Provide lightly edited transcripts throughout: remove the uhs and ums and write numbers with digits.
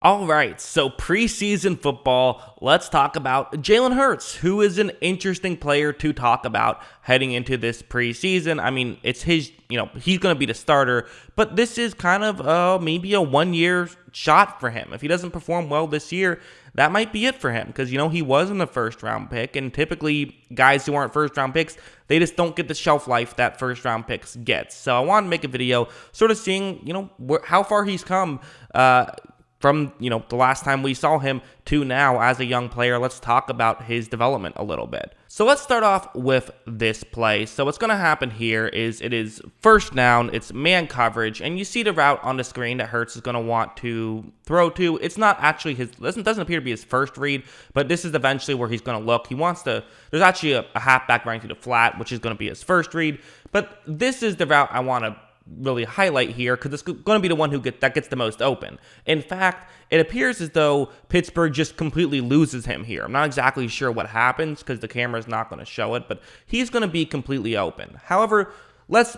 All right, so preseason football, let's talk about Jalen Hurts, who is an interesting player to talk about heading into this preseason. I mean, it's his, he's going to be the starter, but this is kind of maybe a 1 year shot for him. If he doesn't perform well this year, that might be it for him because, he wasn't a first round pick, and typically guys who aren't first round picks, they just don't get the shelf life that first round picks get. So I wanted to make a video sort of seeing, how far he's come, from, the last time we saw him to now as a young player. Let's talk about his development a little bit. So let's start off with this play. So what's going to happen here is it is first down, it's man coverage, and you see the route on the screen that Hurts is going to want to throw to. It's not actually doesn't appear to be his first read, but this is eventually where he's going to look. He wants to, there's actually a halfback running through the flat, which is going to be his first read, but this is the route I want to really highlight here because it's going to be the one that gets the most open. In fact, it appears as though Pittsburgh just completely loses him here. I'm not exactly sure what happens because the camera's not going to show it, but he's going to be completely open. However, let's,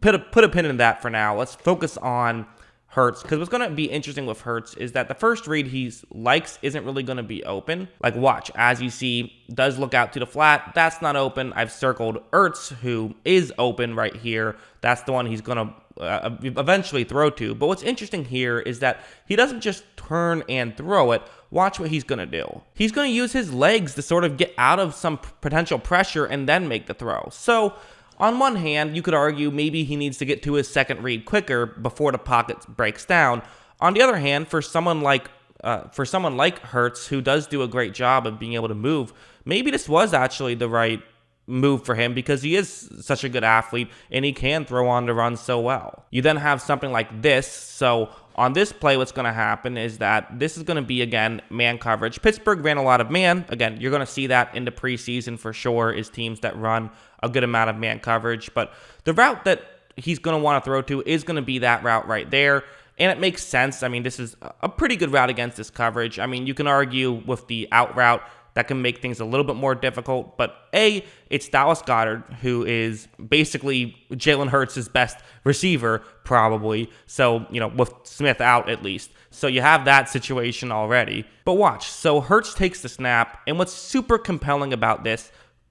put a pin in that for now. Let's focus on Hurts, because what's going to be interesting with Hurts is that the first read he likes isn't really going to be open. Like, watch, as you see, does look out to the flat. That's not open. I've circled Ertz, who is open right here. That's the one he's going to eventually throw to. But what's interesting here is that he doesn't just turn and throw it. Watch what he's going to do. He's going to use his legs to sort of get out of some potential pressure and then make the throw. So on one hand, you could argue maybe he needs to get to his second read quicker before the pocket breaks down. On the other hand, for someone like Hurts, who does do a great job of being able to move, maybe this was actually the right move for him because he is such a good athlete and he can throw on the run so well. You then have something like this. So on this play, what's going to happen is that this is going to be, again, man coverage. Pittsburgh ran a lot of man. Again, you're going to see that in the preseason for sure, is teams that run a good amount of man coverage. But the route that he's going to want to throw to is going to be that route right there. And it makes sense. I mean, this is a pretty good route against this coverage. I mean, you can argue with the out route that can make things a little bit more difficult. But it's Dallas Goedert, who is basically Jalen Hurts' best receiver, probably. So, with Smith out at least. So you have that situation already. But watch. So Hurts takes the snap. And what's super compelling about this,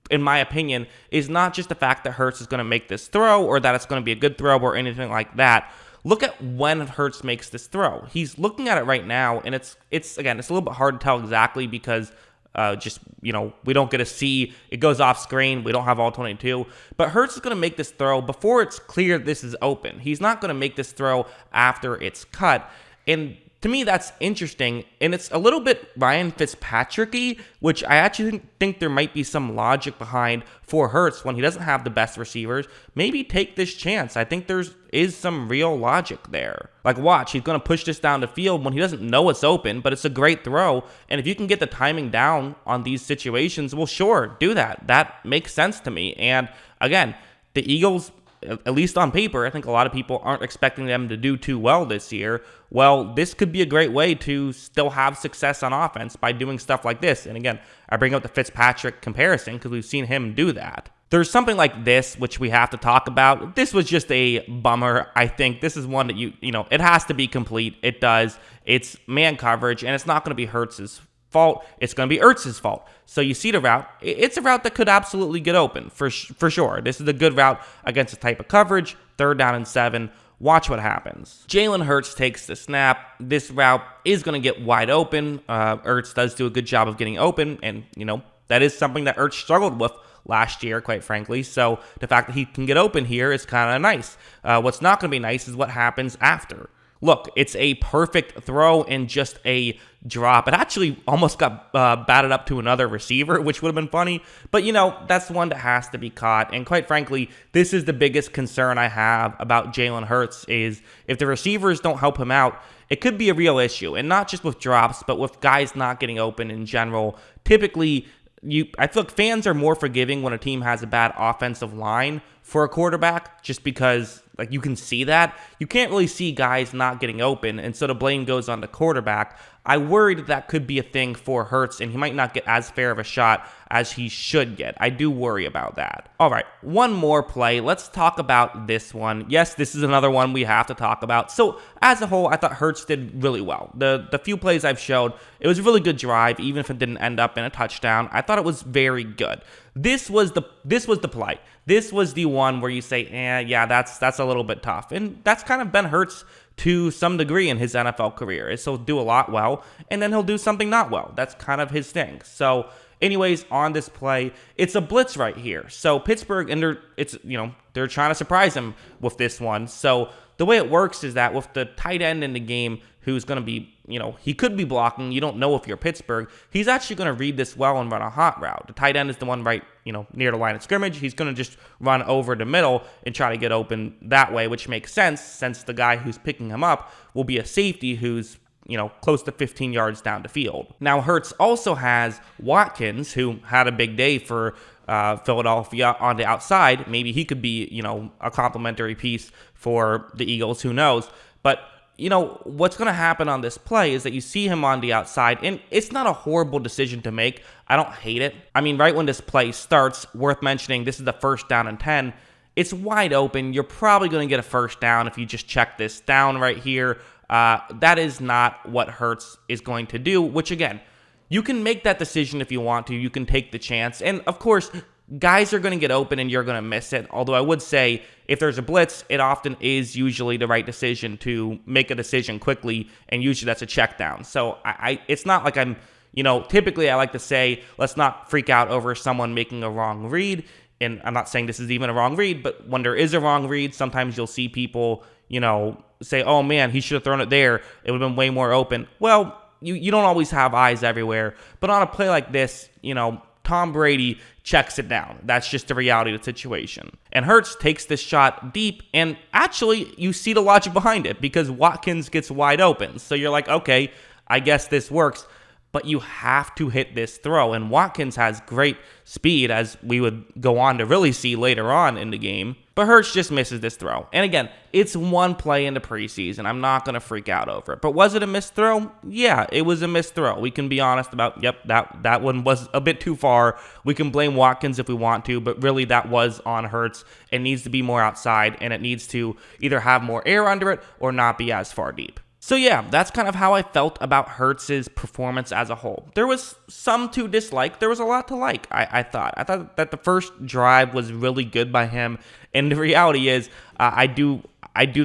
in my opinion, is not just the fact that Hurts is going to make this throw or that it's going to be a good throw or anything like that. Look at when Hurts makes this throw. He's looking at it right now, and it's a little bit hard to tell exactly because we don't get to see. It goes off screen. We don't have all 22. But Hurts is going to make this throw before it's clear this is open. He's not going to make this throw after it's cut. And to me, that's interesting, and it's a little bit Ryan Fitzpatrick-y, which I actually think there might be some logic behind for Hurts when he doesn't have the best receivers. Maybe take this chance. I think there is some real logic there. Like, watch, he's going to push this down the field when he doesn't know it's open, but it's a great throw, and if you can get the timing down on these situations, well, sure, do that. That makes sense to me, and again, the Eagles, at least on paper, I think a lot of people aren't expecting them to do too well this year. Well, this could be a great way to still have success on offense by doing stuff like this. And again, I bring up the Fitzpatrick comparison because we've seen him do that. There's something like this, which we have to talk about. This was just a bummer, I think. This is one that it has to be complete. It does. It's man coverage, and it's not going to be Hurts' fault. It's going to be Ertz's fault. So you see the route. It's a route that could absolutely get open for sure. This is a good route against a type of coverage. 3rd down and 7. Watch what happens. Jalen Hurts takes the snap. This route is going to get wide open. Ertz does do a good job of getting open, and that is something that Ertz struggled with last year, quite frankly. So the fact that he can get open here is kind of nice. What's not going to be nice is what happens after. Look, it's a perfect throw and just a drop. It actually almost got batted up to another receiver, which would have been funny. But, that's one that has to be caught. And quite frankly, this is the biggest concern I have about Jalen Hurts is if the receivers don't help him out, it could be a real issue. And not just with drops, but with guys not getting open in general. Typically, I feel like fans are more forgiving when a team has a bad offensive line for a quarterback, just because like you can see that. You can't really see guys not getting open, and so the blame goes on the quarterback. I worry that could be a thing for Hurts, and he might not get as fair of a shot as he should get. I do worry about that. All right, one more play. Let's talk about this one. Yes, this is another one we have to talk about. So as a whole, I thought Hurts did really well. The few plays I've showed, it was a really good drive, even if it didn't end up in a touchdown. I thought it was very good. This was the play. This was the one where you say, yeah, that's a little bit tough. And that's kind of been Hurts to some degree in his NFL career. Is he'll do a lot well, and then he'll do something not well. That's kind of his thing. So anyways, on this play, it's a blitz right here. So Pittsburgh, and they're trying to surprise him with this one. So the way it works is that with the tight end in the game, who's going to be, he could be blocking. You don't know if you're Pittsburgh. He's actually going to read this well and run a hot route. The tight end is the one right, near the line of scrimmage. He's going to just run over the middle and try to get open that way, which makes sense since the guy who's picking him up will be a safety who's, close to 15 yards down the field. Now, Hurts also has Watkins, who had a big day for Philadelphia on the outside. Maybe he could be, a complimentary piece for the Eagles. Who knows? But what's going to happen on this play is that you see him on the outside, and it's not a horrible decision to make. I don't hate it. I mean, right when this play starts, worth mentioning, this is the 1st down and 10. It's wide open. You're probably going to get a 1st down if you just check this down right here. That is not what Hurts is going to do, which again, you can make that decision if you want to. You can take the chance. And of course, guys are going to get open and you're going to miss it. Although I would say if there's a blitz, it often is usually the right decision to make a decision quickly. And usually that's a check down. So it's not like I'm, typically I like to say, let's not freak out over someone making a wrong read. And I'm not saying this is even a wrong read, but when there is a wrong read, sometimes you'll see people, say, oh man, he should have thrown it there. It would have been way more open. Well, you don't always have eyes everywhere. But on a play like this, Tom Brady checks it down. That's just the reality of the situation. And Hurts takes this shot deep, and actually, you see the logic behind it because Watkins gets wide open. So you're like, okay, I guess this works. But you have to hit this throw. And Watkins has great speed, as we would go on to really see later on in the game. But Hurts just misses this throw. And again, it's one play in the preseason. I'm not going to freak out over it. But was it a missed throw? Yeah, it was a missed throw. We can be honest about, that one was a bit too far. We can blame Watkins if we want to, but really that was on Hurts. It needs to be more outside, and it needs to either have more air under it or not be as far deep. So yeah, that's kind of how I felt about Hurts' performance as a whole. There was some to dislike. There was a lot to like, I thought. I thought that the first drive was really good by him. And the reality is, I do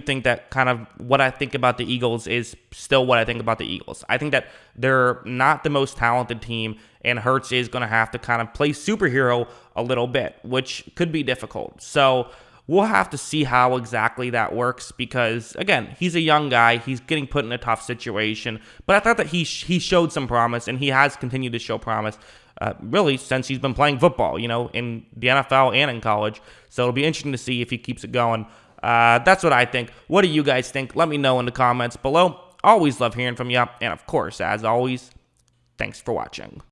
think that kind of what I think about the Eagles is still what I think about the Eagles. I think that they're not the most talented team, and Hurts is going to have to kind of play superhero a little bit, which could be difficult. So we'll have to see how exactly that works because, again, he's a young guy. He's getting put in a tough situation. But I thought that he showed some promise, and he has continued to show promise really since he's been playing football, in the NFL and in college. So it'll be interesting to see if he keeps it going. That's what I think. What do you guys think? Let me know in the comments below. Always love hearing from you. And, of course, as always, thanks for watching.